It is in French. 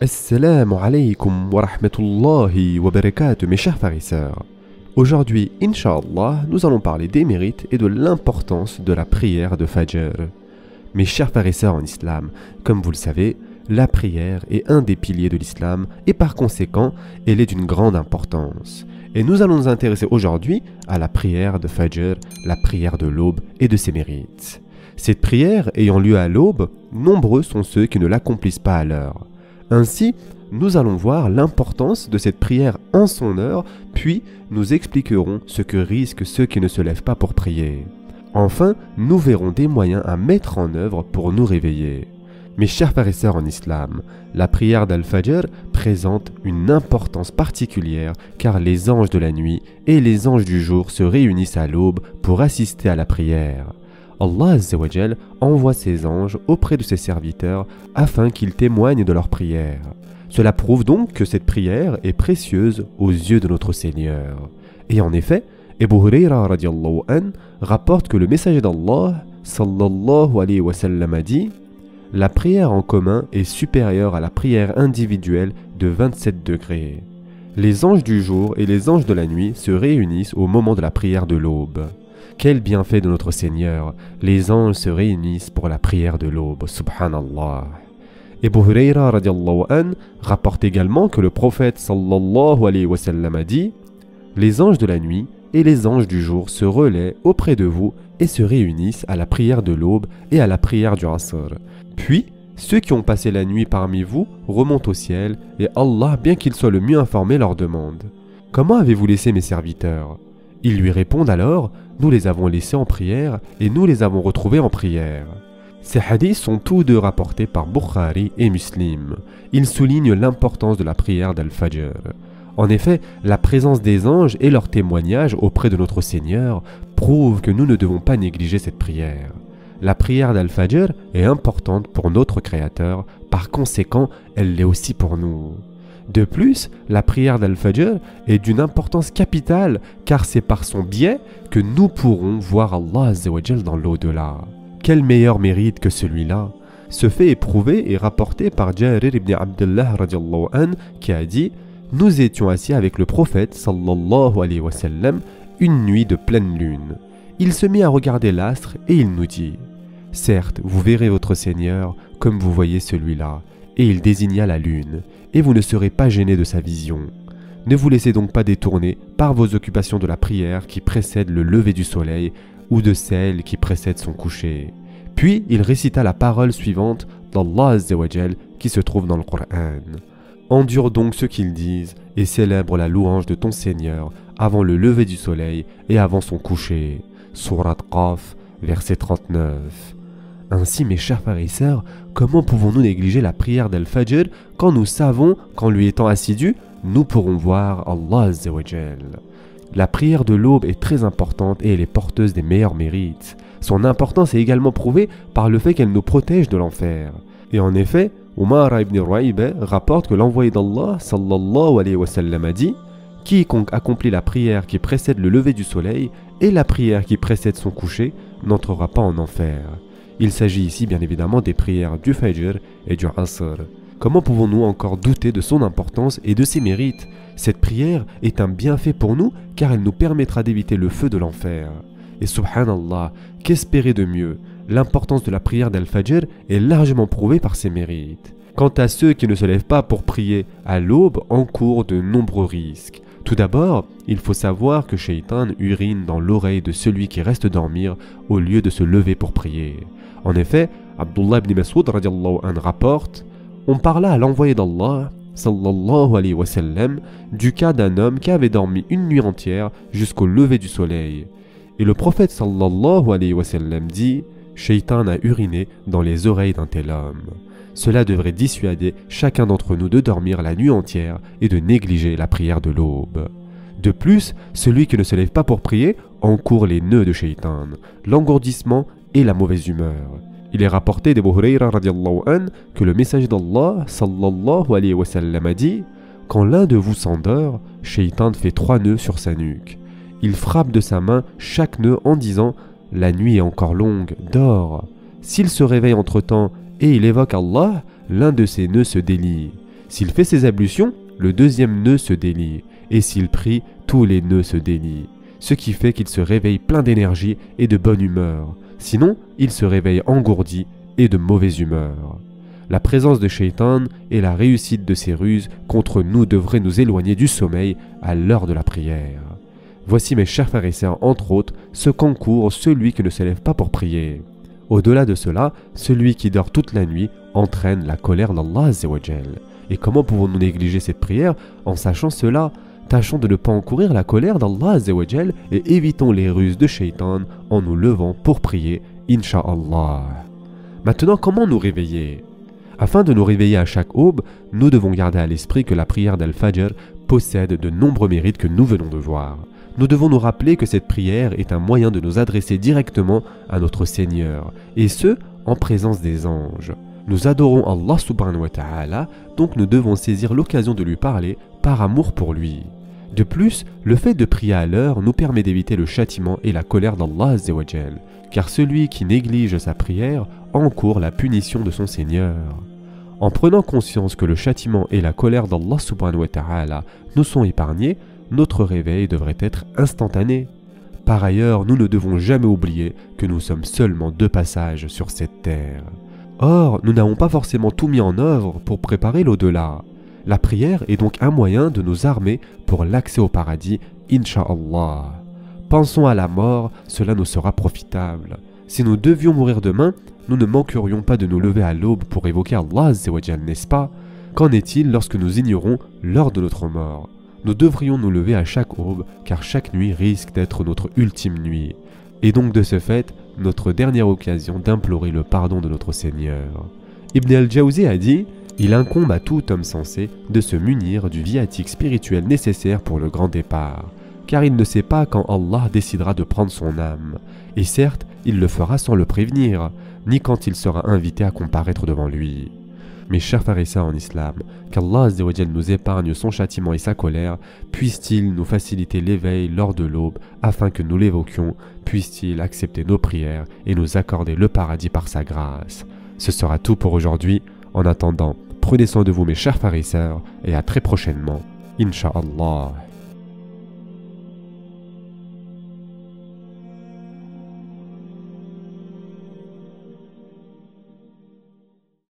Assalamu alaikum wa rahmatullahi wa barakatuh, mes chers frères et sœurs. Aujourd'hui, Inch'Allah, nous allons parler des mérites et de l'importance de la prière de Fajr. Mes chers frères et sœurs en islam, comme vous le savez, la prière est un des piliers de l'islam et par conséquent, elle est d'une grande importance. Et nous allons nous intéresser aujourd'hui à la prière de Fajr, la prière de l'aube et de ses mérites. Cette prière ayant lieu à l'aube, nombreux sont ceux qui ne l'accomplissent pas à l'heure. Ainsi, nous allons voir l'importance de cette prière en son heure, puis nous expliquerons ce que risquent ceux qui ne se lèvent pas pour prier. Enfin, nous verrons des moyens à mettre en œuvre pour nous réveiller. Mes chers frères et sœurs en islam, la prière d'Al-Fajr présente une importance particulière car les anges de la nuit et les anges du jour se réunissent à l'aube pour assister à la prière. Allah Azza wa Jal envoie ses anges auprès de ses serviteurs afin qu'ils témoignent de leur prière. Cela prouve donc que cette prière est précieuse aux yeux de notre Seigneur. Et en effet, Abu Hurayra radiallahu an rapporte que le messager d'Allah sallallahu alayhi wa sallam a dit: la prière en commun est supérieure à la prière individuelle de 27 degrés. Les anges du jour et les anges de la nuit se réunissent au moment de la prière de l'aube. Quel bienfait de notre Seigneur! Les anges se réunissent pour la prière de l'aube, subhanallah. Abu Hurayra radiallahu an rapporte également que le prophète sallallahu alayhi wa sallam a dit: les anges de la nuit et les anges du jour se relaient auprès de vous et se réunissent à la prière de l'aube et à la prière du Asr. Puis, ceux qui ont passé la nuit parmi vous remontent au ciel et Allah, bien qu'il soit le mieux informé, leur demande: comment avez-vous laissé mes serviteurs? Ils lui répondent alors: nous les avons laissés en prière et nous les avons retrouvés en prière. Ces hadiths sont tous deux rapportés par Bukhari et Muslim. Ils soulignent l'importance de la prière d'Al-Fajr. En effet, la présence des anges et leur témoignage auprès de notre Seigneur prouvent que nous ne devons pas négliger cette prière. La prière d'Al-Fajr est importante pour notre Créateur, par conséquent, elle l'est aussi pour nous. De plus, la prière d'Al-Fajr est d'une importance capitale car c'est par son biais que nous pourrons voir Allah Azza wa Jal dans l'au-delà. Quel meilleur mérite que celui-là! Ce fait est prouvé et rapporté par Jarir ibn Abdullah radiallahu an qui a dit: nous étions assis avec le prophète sallallahu alayhi wa sallam une nuit de pleine lune. Il se mit à regarder l'astre et il nous dit: certes, vous verrez votre Seigneur comme vous voyez celui-là. Et il désigna la lune, et vous ne serez pas gênés de sa vision. Ne vous laissez donc pas détourner par vos occupations de la prière qui précède le lever du soleil ou de celle qui précède son coucher. Puis il récita la parole suivante d'Allah Azza wa Jal qui se trouve dans le Coran. Endure donc ce qu'ils disent et célèbre la louange de ton Seigneur avant le lever du soleil et avant son coucher. Surat Qaf, verset 39. Ainsi, mes chers frères et sœurs, comment pouvons-nous négliger la prière d'Al-Fajr quand nous savons qu'en lui étant assidus, nous pourrons voir Allah Azza wa Jal. La prière de l'aube est très importante et elle est porteuse des meilleurs mérites. Son importance est également prouvée par le fait qu'elle nous protège de l'enfer. Et en effet, Umar ibn Ru'ayba rapporte que l'envoyé d'Allah sallallahu alayhi wa sallam a dit: quiconque accomplit la prière qui précède le lever du soleil et la prière qui précède son coucher n'entrera pas en enfer. Il s'agit ici bien évidemment des prières du Fajr et du Asr. Comment pouvons-nous encore douter de son importance et de ses mérites? Cette prière est un bienfait pour nous car elle nous permettra d'éviter le feu de l'enfer. Et subhanallah, qu'espérer de mieux? L'importance de la prière d'Al-Fajr est largement prouvée par ses mérites. Quant à ceux qui ne se lèvent pas pour prier à l'aube, encourent de nombreux risques. Tout d'abord, il faut savoir que Shaitan urine dans l'oreille de celui qui reste dormir au lieu de se lever pour prier. En effet, Abdullah ibn Mas'ud radiallahu an rapporte: on parla à l'envoyé d'Allah sallallahu alayhi wa sallam du cas d'un homme qui avait dormi une nuit entière jusqu'au lever du soleil. Et le prophète sallallahu alayhi wa sallam dit: Shaitan a uriné dans les oreilles d'un tel homme. Cela devrait dissuader chacun d'entre nous de dormir la nuit entière et de négliger la prière de l'aube. De plus, celui qui ne se lève pas pour prier encourt les nœuds de Shaitan, l'engourdissement et la mauvaise humeur. Il est rapporté d'Abu Hurayra radiallahu an que le messager d'Allah sallallahu alayhi wa sallam a dit: quand l'un de vous s'endort, Shaitan fait 3 nœuds sur sa nuque. Il frappe de sa main chaque nœud en disant: la nuit est encore longue, dors. S'il se réveille entre-temps et il évoque Allah, l'un de ses nœuds se délie. S'il fait ses ablutions, le deuxième nœud se délie, et s'il prie, tous les nœuds se délient, ce qui fait qu'il se réveille plein d'énergie et de bonne humeur. Sinon, il se réveille engourdi et de mauvaise humeur. La présence de Shaitan et la réussite de ses ruses contre nous devraient nous éloigner du sommeil à l'heure de la prière. Voici mes chers frères et sœurs, entre autres, ce qu'encourt celui qui ne se lève pas pour prier. Au-delà de cela, celui qui dort toute la nuit entraîne la colère d'Allah Azza wa Jal. Et comment pouvons-nous négliger cette prière en sachant cela? Tâchons de ne pas encourir la colère d'Allah Azza wa Jal et évitons les ruses de Shaitan en nous levant pour prier, Inch'Allah. Maintenant, comment nous réveiller? Afin de nous réveiller à chaque aube, nous devons garder à l'esprit que la prière d'Al-Fajr possède de nombreux mérites que nous venons de voir. Nous devons nous rappeler que cette prière est un moyen de nous adresser directement à notre Seigneur, et ce, en présence des anges. Nous adorons Allah subhanahu wa ta'ala, donc nous devons saisir l'occasion de lui parler par amour pour lui. De plus, le fait de prier à l'heure nous permet d'éviter le châtiment et la colère d'Allah Azza wa Jal, car celui qui néglige sa prière encourt la punition de son Seigneur. En prenant conscience que le châtiment et la colère d'Allah subhanahu wa ta'ala nous sont épargnés, notre réveil devrait être instantané. Par ailleurs, nous ne devons jamais oublier que nous sommes seulement de passage sur cette terre. Or, nous n'avons pas forcément tout mis en œuvre pour préparer l'au-delà. La prière est donc un moyen de nous armer pour l'accès au paradis, Inch'Allah. Pensons à la mort, cela nous sera profitable. Si nous devions mourir demain, nous ne manquerions pas de nous lever à l'aube pour évoquer Allah Azza wa Jal, n'est-ce pas? Qu'en est-il lorsque nous ignorons l'heure de notre mort? Nous devrions nous lever à chaque aube, car chaque nuit risque d'être notre ultime nuit, et donc de ce fait, notre dernière occasion d'implorer le pardon de notre Seigneur. Ibn al-Jawzi a dit « Il incombe à tout homme sensé de se munir du viatique spirituel nécessaire pour le grand départ, car il ne sait pas quand Allah décidera de prendre son âme, et certes, il le fera sans le prévenir, ni quand il sera invité à comparaître devant lui. » Mes chers frères et sœurs en islam, qu'Allah Azza wa Jal nous épargne son châtiment et sa colère, puisse-t-il nous faciliter l'éveil lors de l'aube afin que nous l'évoquions, puisse-t-il accepter nos prières et nous accorder le paradis par sa grâce. Ce sera tout pour aujourd'hui. En attendant, prenez soin de vous mes chers frères et sœurs et à très prochainement, Inch'Allah.